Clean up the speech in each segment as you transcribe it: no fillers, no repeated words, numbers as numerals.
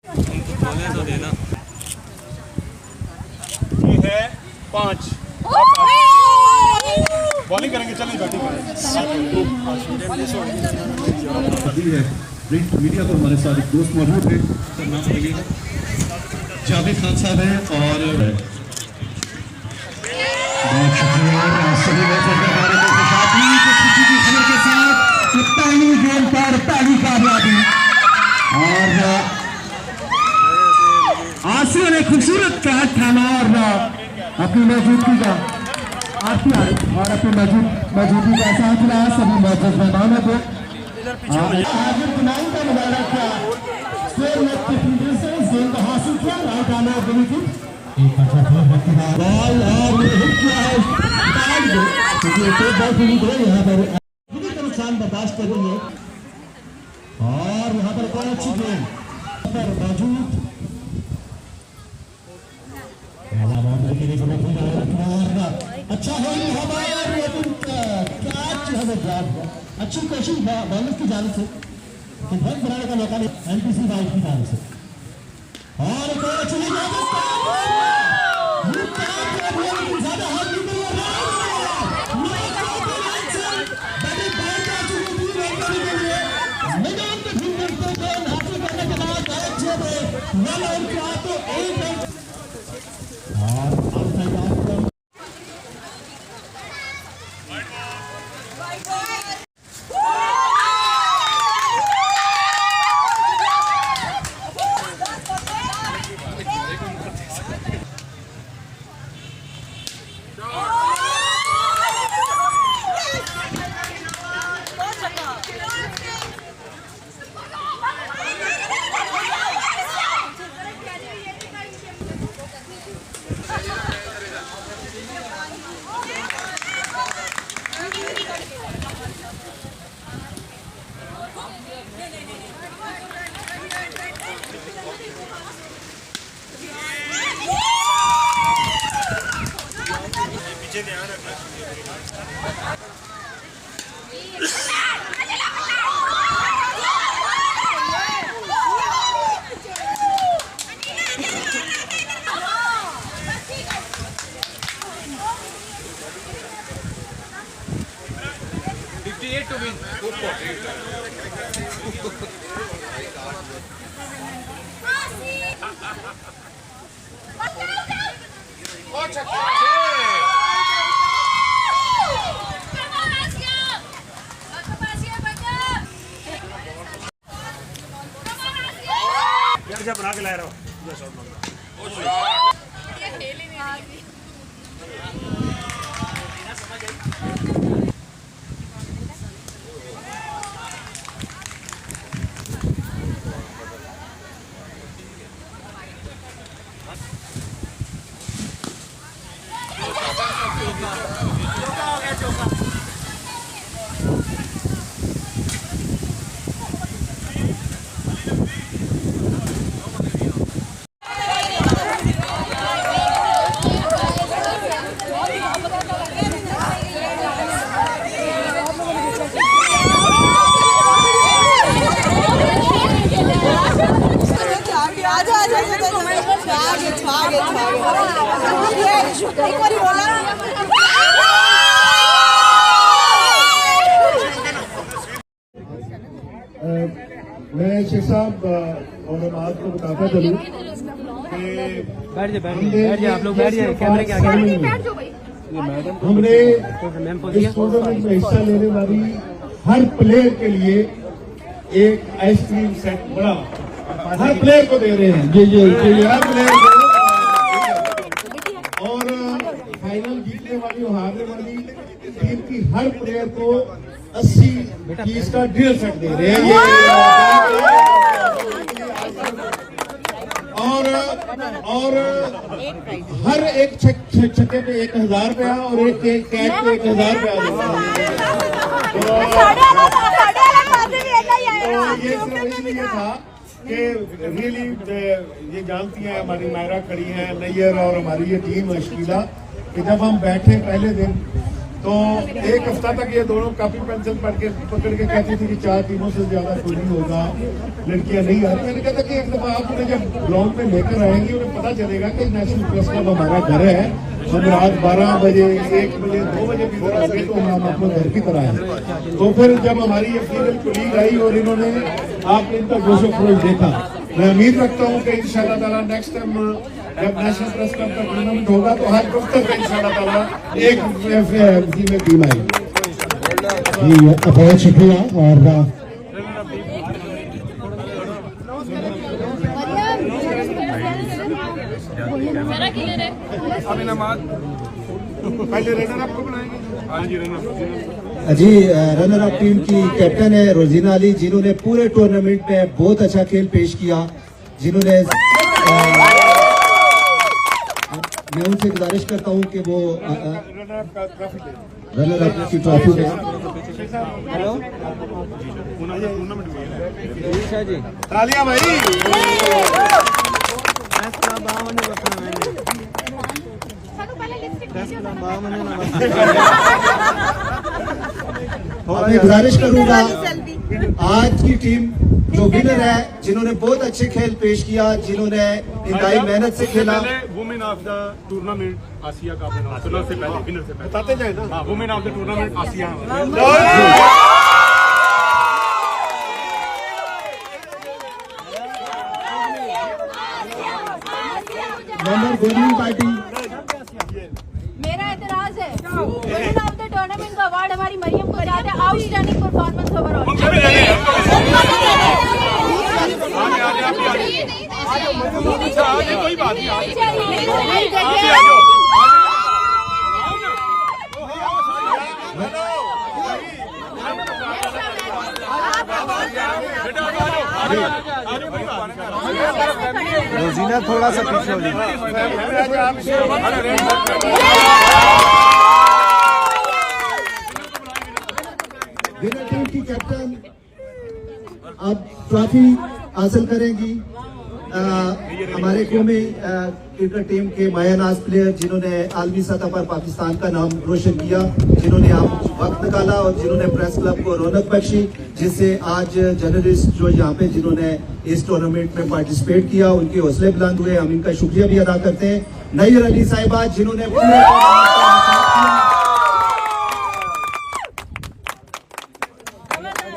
बोले तो देना। ये है 5 बॉलिंग करेंगे, चलिए बैटिंग करेंगे। मीडिया पर हमारे साथ एक दोस्त मौजूद है, सर नाम बताइएगा। जावेद खान साहब हैं और बहुत शुक्रिया सभी खुशी की खबर के साथ पहली गेंद पर पहली कामयाबी और आसिया ने खूबसूरत कैच थामा और अपनी मौजूदगी का और अपनी मौजूदगी का साथ मिला सभी मौजूद मेहमानों को का मुबारक किया गेंद हासिल किया राइट आना बेनिफिट एक अच्छा बॉल और हिट किया है क्योंकि एक बॉल पूरी है यहाँ पर पूरी नुकसान बर्दाश्त कर रही है और यहाँ पर कौन अच्छी गेंद पर मौजूद अच्छा है अच्छी कोशिश बॉलर की जाने से रन बनाने का मौका नहीं एनपीसी वाइफ की जाने से और एक और अच्छी ज्यादा हाथ मैदान में भी हासिल करने के बाद तो एक पीछे ध्यान रखना। to win. Go for it. यार बना के ला रहा हूँ मैं शेख साहब और हम आपको बताता चलूँ बैठ जाए आप लोग बैठ जाए कैमरे के आगे हमने इस टूर्नामेंट में हिस्सा लेने वाली हर प्लेयर के लिए एक आइसक्रीम सेट बड़ा हर प्लेयर को दे रहे हैं जी हर प्लेयर को और फाइनल जीतने वाली और हारने वाली टीम की हर प्लेयर को 80 पीस का डिनर सेट दे रहे हैं और हर एक छक्के पे 1000 रुपया और एक कैच पे 1000 रुपया ये था कि रियली ये जानती हैं हमारी मायरा खड़ी है नैयर और हमारी ये टीम शकीला कि जब हम बैठे पहले दिन तो एक हफ्ता तक ये दोनों कॉपी पेंसिल पकड़ के कहती थी कि 4 टीमों से ज्यादा कोई नहीं होगा, लड़कियां नहीं आती। मैंने कहा था कि एक दफा आप उन्हें जब ग्राउंड में लेकर आएंगे उन्हें पता चलेगा कि नेशनल प्रेस क्लब हमारा घर है। हम रात 12 बजे 1 बजे 2 बजे भी तरह से तो हम अपने घर की तरह है। तो फिर जब हमारी ये फीमेल कोलीग आई और इन्होंने आपने इनका जोशो खरोश देखा, मैं उम्मीद रखता हूँ कि इंशाल्लाह ताला नेक्स्ट टाइम जब नेशनल प्रेस क्लब का टूर्नामेंट होगा तो हर दफ्तर में इंशाल्लाह ताला एक फीमेल टीम आएगी। जी बहुत शुक्रिया। और पहले रनर अप को बनाएंगे। हाँ जी रनर जी रनर अप टीम की कैप्टन है रोजीना अली, जिन्होंने पूरे टूर्नामेंट में बहुत अच्छा खेल पेश किया, जिन्होंने मैं उनसे गुजारिश करता हूं कि वो रनर अप की ट्रॉफी दें। तालियां भाई। मैं गुजारिश करूंगा आज की टीम जो विनर है, जिन्होंने बहुत अच्छे खेल पेश किया, जिन्होंने इंतहाई मेहनत से खेला। वुमेन ऑफ द टूर्नामेंट आसिया का विनर से पहले विनर से पहले बताते जाए ना। Women of the tournament Asiya member Govind party. मेरा एतराज है विनर ऑफ द टूर्नामेंट का अवार्ड हमारी मरियम को जाता है। Outstanding performance overall. कोई बात नहीं, रोजीना थोड़ा सा पीछे हो जाए। विनर टीम की कैप्टन अब ट्रॉफी हासिल करेंगी हमारे कौमी क्रिकेट टीम के मायानाज प्लेयर, जिन्होंने आलमी सतह पर पाकिस्तान का नाम रोशन किया, जिन्होंने आप वक्त निकाला और जिन्होंने प्रेस क्लब को रौनक बख्शी, जिससे आज जर्नलिस्ट जो यहाँ पे जिन्होंने इस टूर्नामेंट में पार्टिसिपेट किया उनके हौसले बुलंद हुए। हम इनका शुक्रिया भी अदा करते हैं। नईर अली साहिबा, जिन्होंने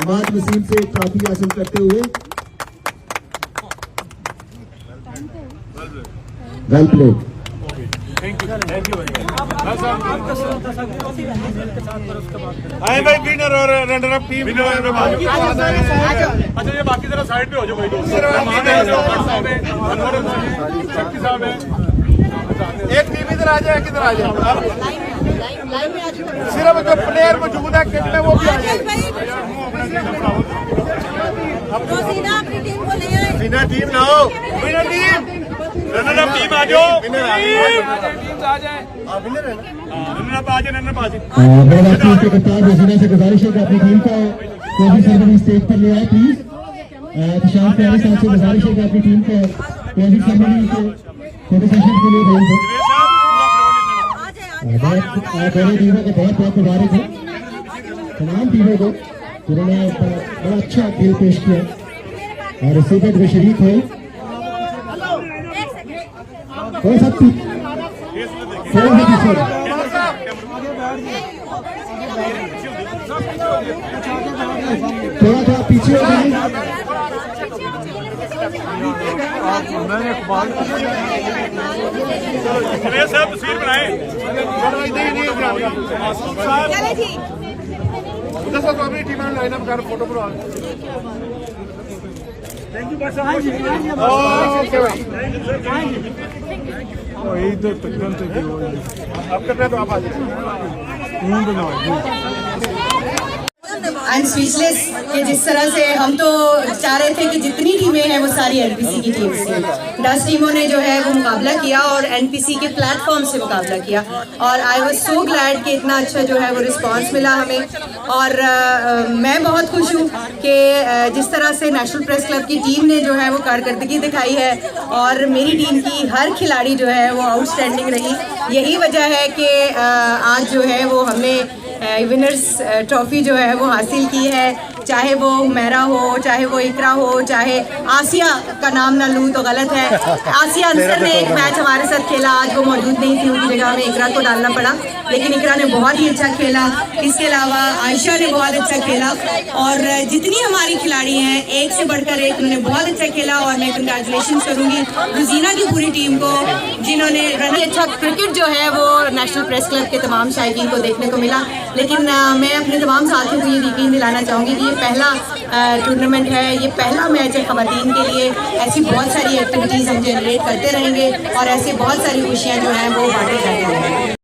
जमात वसीम से ट्रॉफी हासिल करते हुए वेल प्लेड। आए भाई विनर और रनर अप टीम। अच्छा ये बाकी जरा साइड पे हो जाओ भाई। एक टीम इधर आ जाए, किधर आ जाए। सिर्फ जो प्लेयर मौजूद है किट में वो भी आ जाए। रोजीना अपनी टीम को ले आए। विनर टीम ना हो, winner team, runner up team आ जाओ। विनर आ जाए, विनर है ना। रनर अप आ जाए, रनर अप आ जाए। मेरा टीम के कप्तान रोजीना से गुजारिश है कि अपनी टीम को ट्रॉफी सेरेमनी स्टेज पर ले आए प्लीज। तुषार प्यारे साहब से गुजारिश है कि अपनी टीम को ट्रॉफी सेरेमनी के फोटो सेशन के लिए भेज दें। दोनों टीमों को बहुत बहुत मुबारक है, तमाम टीमों को जिन्होंने बड़ा अच्छा खेल पेश किया और इस इवेंट में शरीक हुए। हो सकती थोड़ा थोड़ा पीछे हो गए। साहब तस्वीर बनाए। दसो तो अपनी टीम में लाइन अप कर, फोटो करो। थैंक यू बस। ओके भाई, इधर तक अब करना है तो आप आ जाइए। आई एम स्पीचलेस कि जिस तरह से हम तो चाह रहे थे कि जितनी टीमें हैं वो सारी एनपीसी की टीम थी। 10 टीमों ने जो है वो मुकाबला किया और एनपीसी के प्लेटफॉर्म से मुकाबला किया और आई वाज सो ग्लैड कि इतना अच्छा जो है वो रिस्पांस मिला हमें। और मैं बहुत खुश हूँ कि जिस तरह से नेशनल प्रेस क्लब की टीम ने जो है वो कारकर्दगी दिखाई है और मेरी टीम की हर खिलाड़ी जो है वो आउटस्टैंडिंग रही। यही वजह है कि आज जो है वो हमने विनर्स ट्रॉफी जो है वो हासिल की है। चाहे वो हुमैरा हो, चाहे वो इकरा हो, चाहे आसिया का नाम ना लूँ तो गलत है। आसिया अंसर ने एक मैच हमारे साथ खेला, आज वो मौजूद नहीं थी, उनकी जगह हमें इकरा को डालना पड़ा, लेकिन इकरा ने बहुत ही अच्छा खेला। इसके अलावा आयशा ने बहुत अच्छा खेला और जितनी हमारी खिलाड़ी हैं एक से बढ़कर एक उन्होंने बहुत अच्छा खेला और मैं कंग्रेचुलेशन करूँगी रुजीना की पूरी टीम को जिन्होंने अच्छा क्रिकेट जो है वो नेशनल प्रेस क्लब के तमाम शायकीन को देखने को मिला। लेकिन मैं अपने तमाम साथियों को ये यकीन दिलाना चाहूँगी कि ये पहला टूर्नामेंट है, ये पहला मैच है ख़वातीन के लिए। ऐसी बहुत सारी एक्टिविटीज़ हम जनरेट करते रहेंगे और ऐसी बहुत सारी खुशियाँ जो हैं वो बांटे जाते रहेंगे।